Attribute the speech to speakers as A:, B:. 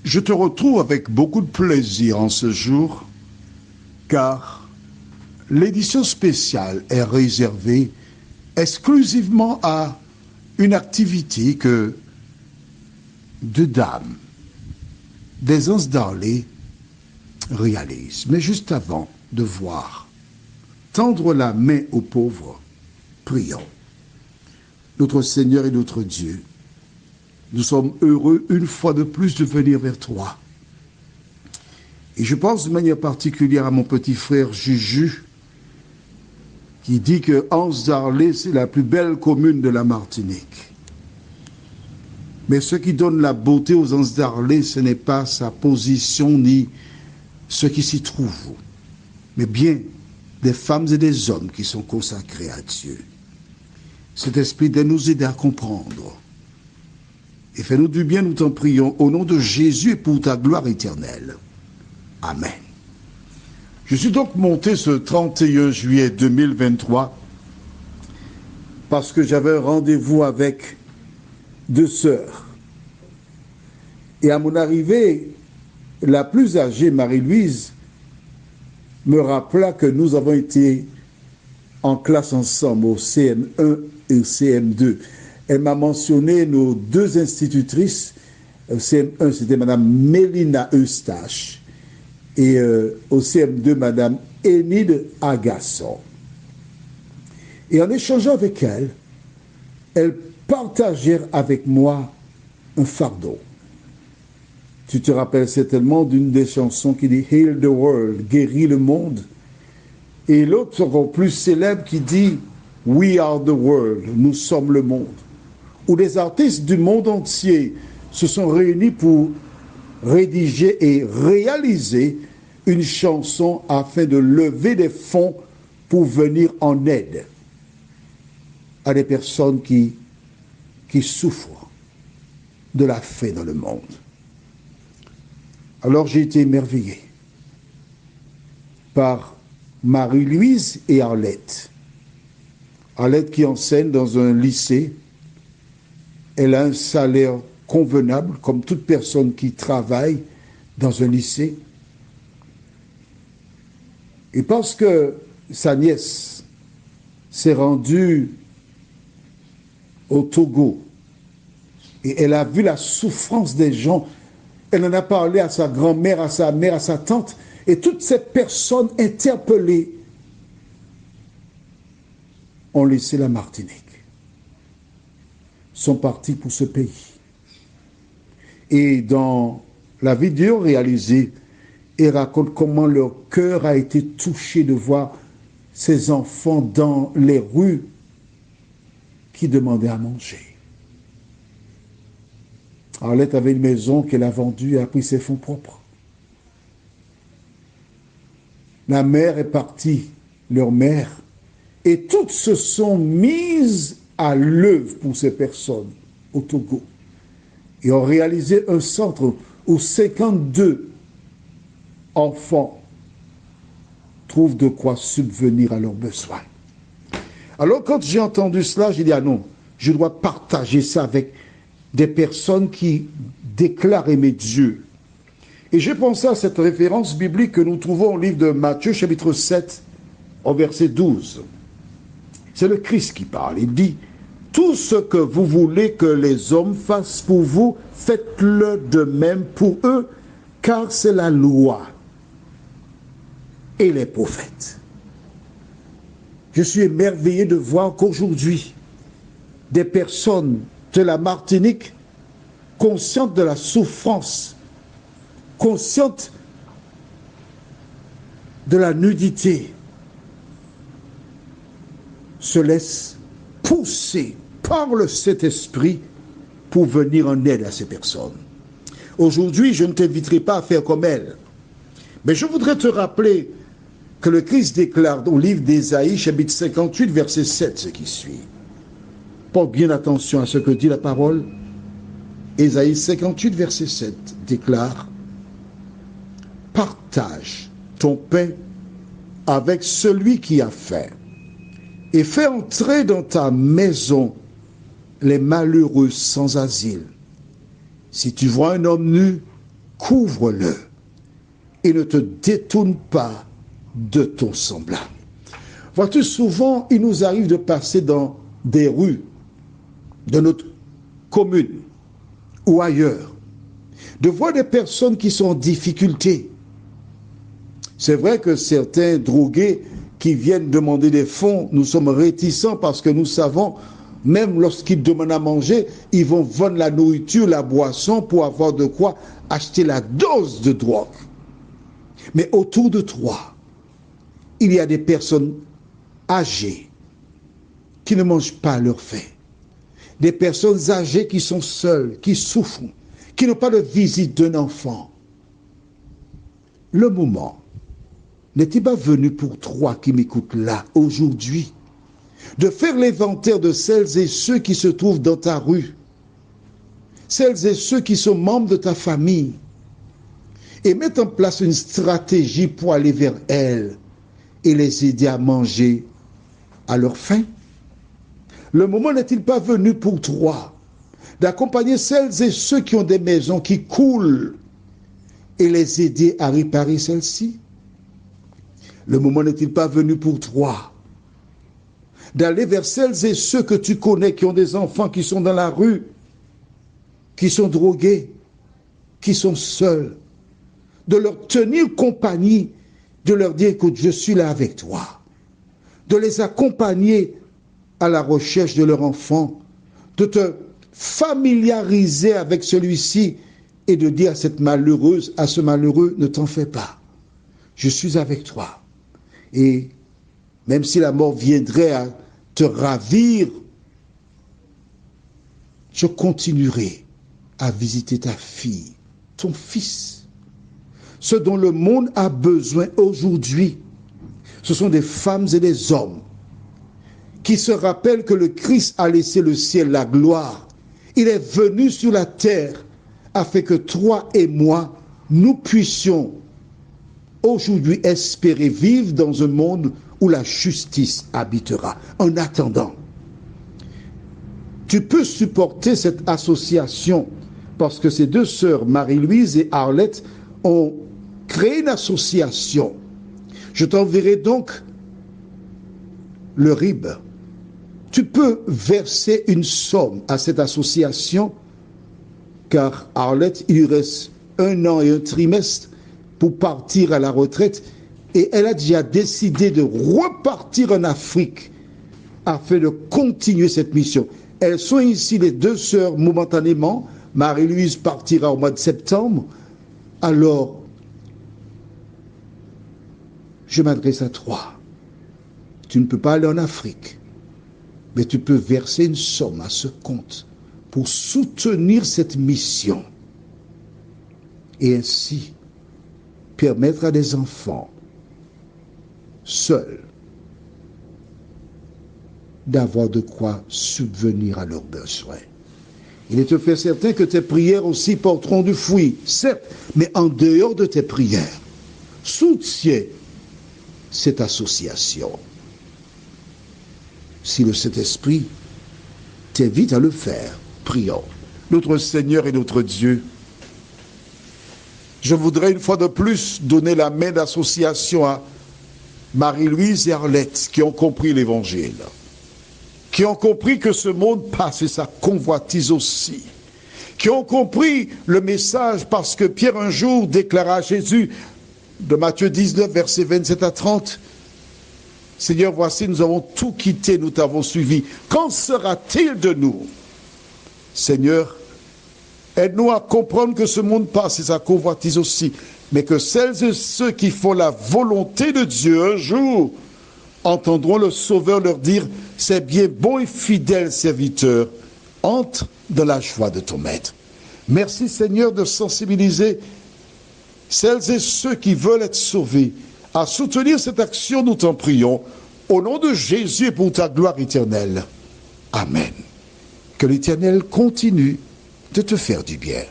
A: Je te retrouve avec beaucoup de plaisir en ce jour, car l'édition spéciale est réservée exclusivement à une activité que deux dames, des Anses d'Arlé, réalisent. Mais juste avant de voir, tendre la main aux pauvres, prions. Notre Seigneur et notre Dieu, nous sommes heureux une fois de plus de venir vers toi. Et je pense de manière particulière à mon petit frère Juju, qui dit que Anses d'Arlé, c'est la plus belle commune de la Martinique. Mais ce qui donne la beauté aux Anses d'Arlé, ce n'est pas sa position ni ce qui s'y trouve, mais bien des femmes et des hommes qui sont consacrés à Dieu. Cet esprit de nous aider à comprendre. Et fais-nous du bien, nous t'en prions, au nom de Jésus et pour ta gloire éternelle. Amen. Je suis donc monté ce 31 juillet 2023 parce que j'avais un rendez-vous avec deux sœurs. Et à mon arrivée, la plus âgée, Marie-Louise, me rappela que nous avons été en classe ensemble au CM1 et au CM2. Elle m'a mentionné nos deux institutrices. Au CM1, c'était Mme Mélina Eustache et au CM2, Mme Enide Agasson. Et en échangeant avec elle, elles partagèrent avec moi un fardeau. Tu te rappelles certainement d'une des chansons qui dit « Heal the world », guéris le monde. Et l'autre encore plus célèbre qui dit « We are the world », nous sommes le monde. Où des artistes du monde entier se sont réunis pour rédiger et réaliser une chanson afin de lever des fonds pour venir en aide à des personnes qui souffrent de la faim dans le monde. Alors j'ai été émerveillé par Marie-Louise et Arlette. Arlette qui enseigne dans un lycée. Elle a un salaire convenable, comme toute personne qui travaille dans un lycée. Et parce que sa nièce s'est rendue au Togo et elle a vu la souffrance des gens, elle en a parlé à sa grand-mère, à sa mère, à sa tante, et toutes ces personnes interpellées ont laissé la Martinique, sont partis pour ce pays. Et dans la vidéo réalisée, ils racontent comment leur cœur a été touché de voir ces enfants dans les rues qui demandaient à manger. Arlette avait une maison qu'elle a vendue et a pris ses fonds propres. La mère est partie, leur mère, et toutes se sont mises à l'œuvre pour ces personnes au Togo. Et ont réalisé un centre où 52 enfants trouvent de quoi subvenir à leurs besoins. Alors quand j'ai entendu cela, j'ai dit, ah non, je dois partager ça avec des personnes qui déclarent aimer Dieu. Et j'ai pensé à cette référence biblique que nous trouvons au livre de Matthieu, chapitre 7, au verset 12. C'est le Christ qui parle. Il dit, « Tout ce que vous voulez que les hommes fassent pour vous, faites-le de même pour eux, car c'est la loi et les prophètes. » Je suis émerveillé de voir qu'aujourd'hui, des personnes de la Martinique, conscientes de la souffrance, conscientes de la nudité, se laissent pousser par le Saint-Esprit pour venir en aide à ces personnes. Aujourd'hui, je ne t'inviterai pas à faire comme elles, mais je voudrais te rappeler que le Christ déclare au livre d'Ésaïe, chapitre 58, verset 7, ce qui suit. Porte bien attention à ce que dit la parole. Ésaïe 58, verset 7 déclare « Partage ton pain avec celui qui a faim, et fais entrer dans ta maison les malheureux sans asile. Si tu vois un homme nu, couvre-le et ne te détourne pas de ton semblable. Vois-tu, souvent, il nous arrive de passer dans des rues de notre commune ou ailleurs, de voir des personnes qui sont en difficulté. C'est vrai que certains drogués qui viennent demander des fonds, nous sommes réticents parce que nous savons, même lorsqu'ils demandent à manger, ils vont vendre la nourriture, la boisson pour avoir de quoi acheter la dose de drogue. Mais autour de toi, il y a des personnes âgées qui ne mangent pas leur faim. Des personnes âgées qui sont seules, qui souffrent, qui n'ont pas de visite d'un enfant. Le moment n'est-il pas venu pour toi qui m'écoutes là, aujourd'hui, de faire l'inventaire de celles et ceux qui se trouvent dans ta rue, celles et ceux qui sont membres de ta famille, et mettre en place une stratégie pour aller vers elles et les aider à manger à leur faim? Le moment n'est-il pas venu pour toi d'accompagner celles et ceux qui ont des maisons qui coulent et les aider à réparer celles-ci? Le moment n'est-il pas venu pour toi d'aller vers celles et ceux que tu connais qui ont des enfants qui sont dans la rue, qui sont drogués, qui sont seuls, de leur tenir compagnie, de leur dire, écoute, je suis là avec toi, de les accompagner à la recherche de leur enfant, de te familiariser avec celui-ci et de dire à cette malheureuse, à ce malheureux, ne t'en fais pas, je suis avec toi. Et même si la mort viendrait à te ravir, je continuerai à visiter ta fille, ton fils. Ce dont le monde a besoin aujourd'hui, ce sont des femmes et des hommes qui se rappellent que le Christ a laissé le ciel, la gloire. Il est venu sur la terre afin que toi et moi, nous puissions aujourd'hui espérer vivre dans un monde où la justice habitera. En attendant, tu peux supporter cette association parce que ces deux sœurs, Marie-Louise et Arlette, ont créé une association. Je t'enverrai donc le RIB. Tu peux verser une somme à cette association car Arlette, il lui reste 1 an et un trimestre pour partir à la retraite et elle a déjà décidé de repartir en Afrique afin de continuer cette mission. Elles sont ici les deux sœurs momentanément. Marie-Louise partira au mois de septembre. Alors, je m'adresse à toi. Tu ne peux pas aller en Afrique, mais tu peux verser une somme à ce compte pour soutenir cette mission et ainsi permettre à des enfants seuls d'avoir de quoi subvenir à leurs besoins. Il est tout à fait certain que tes prières aussi porteront du fruit, certes, mais en dehors de tes prières, soutiens cette association. Si le Saint-Esprit t'invite à le faire, prions. Notre Seigneur et notre Dieu, je voudrais une fois de plus donner la main d'association à Marie-Louise et Arlette qui ont compris l'Évangile, qui ont compris que ce monde passe et sa convoitise aussi, qui ont compris le message parce que Pierre un jour déclara à Jésus, de Matthieu 19, versets 27 à 30, « Seigneur, voici, nous avons tout quitté, nous t'avons suivi. Qu'en sera-t-il de nous? Seigneur, aide-nous à comprendre que ce monde passe et sa convoitise aussi, mais que celles et ceux qui font la volonté de Dieu un jour entendront le Sauveur leur dire, c'est bien bon et fidèle serviteur, entre dans la joie de ton maître. » Merci Seigneur de sensibiliser celles et ceux qui veulent être sauvés à soutenir cette action, nous t'en prions, au nom de Jésus et pour ta gloire éternelle. Amen. Que l'Éternel continue de te faire du bien.